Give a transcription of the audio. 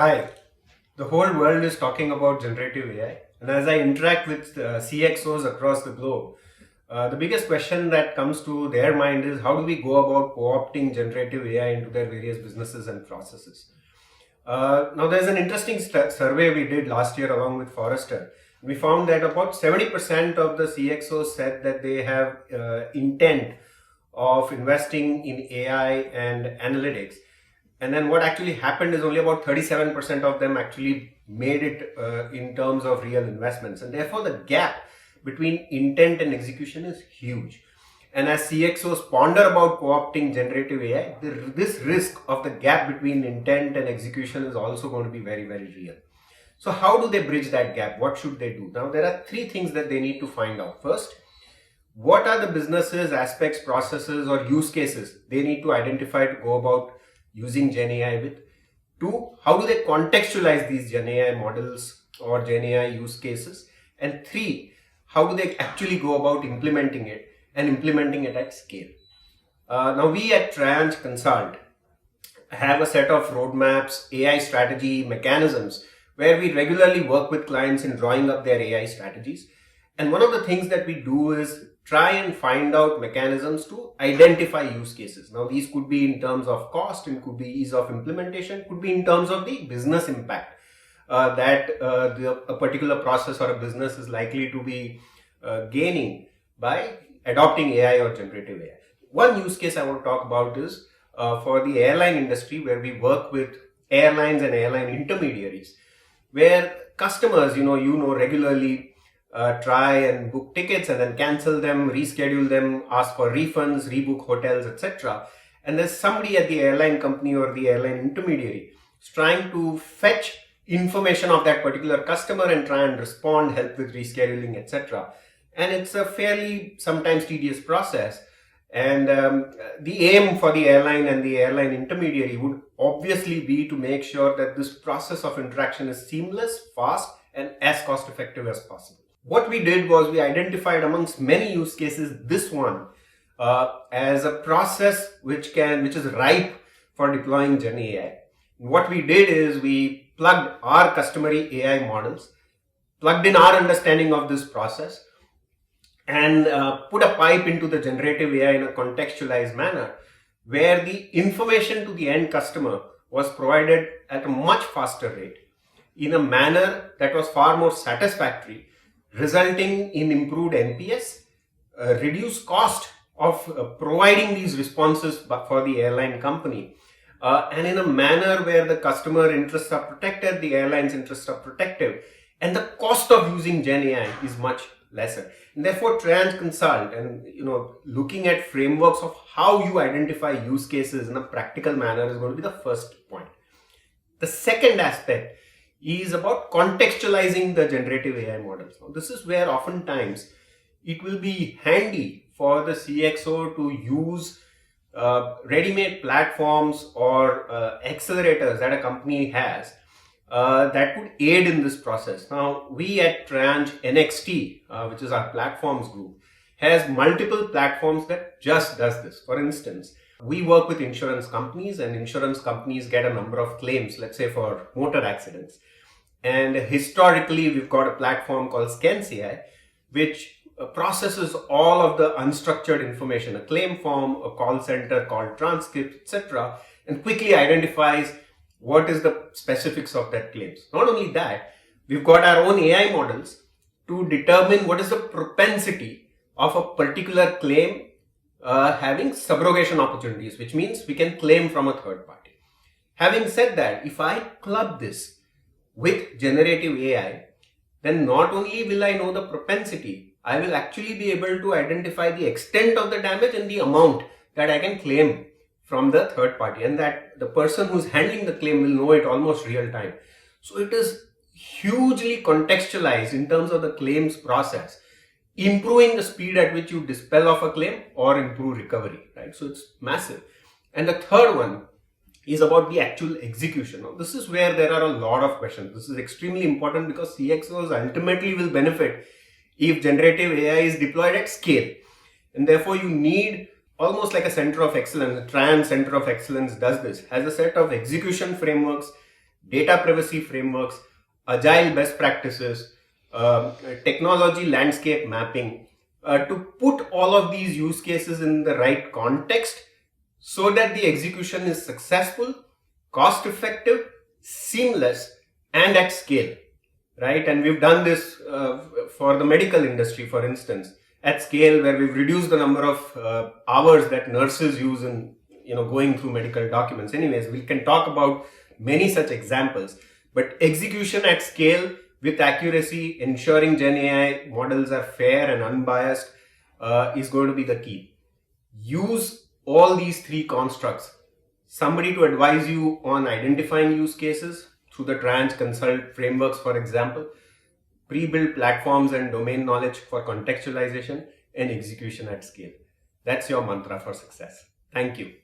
Hi, the whole world is talking about generative AI, and as I interact with CXOs across the globe, the biggest question that comes to their mind is how do we go about co-opting generative AI into their various businesses and processes? Now, there's an interesting survey we did last year along with Forrester. We found that about 70% of the CXOs said that they have intent of investing in AI and analytics. And then what actually happened is only about 37% of them actually made it in terms of real investments. And therefore, the gap between intent and execution is huge. And as CXOs ponder about co-opting generative AI, this risk of the gap between intent and execution is also going to be very, very real. So how do they bridge that gap? What should they do? Now, there are three things that they need to find out. First, what are the businesses, aspects, processes, or use cases they need to identify to go about using Gen AI with? Two, how do they contextualize these Gen AI models or Gen AI use cases? And three, how do they actually go about implementing it and implementing it at scale? Now, we at Triange Consult have a set of roadmaps, AI strategy mechanisms where we regularly work with clients in drawing up their AI strategies. And one of the things that we do is try and find out mechanisms to identify use cases. Now, these could be in terms of cost, and could be ease of implementation, could be in terms of the business impact that a particular process or a business is likely to be gaining by adopting AI or generative AI. One use case I want to talk about is for the airline industry, where we work with airlines and airline intermediaries, where customers, regularly try and book tickets and then cancel them, reschedule them, ask for refunds, rebook hotels, etc. And there's somebody at the airline company or the airline intermediary trying to fetch information of that particular customer and try and respond, help with rescheduling, etc. And it's a fairly sometimes tedious process. And the aim for the airline and the airline intermediary would obviously be to make sure that this process of interaction is seamless, fast, and as cost effective as possible. What we did was we identified amongst many use cases this one as a process which is ripe for deploying Gen AI. What we did is we plugged our customary AI models, plugged in our understanding of this process, and put a pipe into the generative AI in a contextualized manner, where the information to the end customer was provided at a much faster rate, in a manner that was far more satisfactory, resulting in improved NPS, reduced cost of providing these responses for the airline company, and in a manner where the customer interests are protected, the airline's interests are protected, and the cost of using Gen AI is much lesser. And therefore, Triange Consult and looking at frameworks of how you identify use cases in a practical manner is going to be the first point. The second aspect is about contextualizing the generative AI models. Now, this is where oftentimes it will be handy for the CXO to use ready-made platforms or accelerators that a company has that could aid in this process. Now, we at Triange NXT, which is our platforms group, has multiple platforms that just does this. For instance, we work with insurance companies, and insurance companies get a number of claims, let's say for motor accidents. And historically, we've got a platform called ScanCI, which processes all of the unstructured information, a claim form, a call center call transcript, etc., and quickly identifies what is the specifics of that claims. Not only that, we've got our own AI models to determine what is the propensity of a particular claim having subrogation opportunities, which means we can claim from a third party. Having said that, if I club this with generative AI, then not only will I know the propensity, I will actually be able to identify the extent of the damage and the amount that I can claim from the third party, and that the person who's handling the claim will know it almost real time. So it is hugely contextualized in terms of the claims process, improving the speed at which you dispel of a claim or improve recovery, right? So it's massive. And the third one is about the actual execution. Now, this is where there are a lot of questions. This is extremely important because CXOs ultimately will benefit if generative AI is deployed at scale. And therefore, you need almost like a center of excellence. The Triange Center of Excellence does this, has a set of execution frameworks data privacy frameworks, agile best practices, technology landscape mapping, to put all of these use cases in the right context so that the execution is successful, cost effective, seamless, and at scale, right? And we've done this for the medical industry, for instance, at scale, where we've reduced the number of hours that nurses use in going through medical documents. Anyways, we can talk about many such examples, but execution at scale with accuracy, ensuring Gen AI models are fair and unbiased, is going to be the key. Use all these three constructs: somebody to advise you on identifying use cases through the Triange Consult frameworks, for example, pre-built platforms and domain knowledge for contextualization, and execution at scale. That's your mantra for success. Thank you.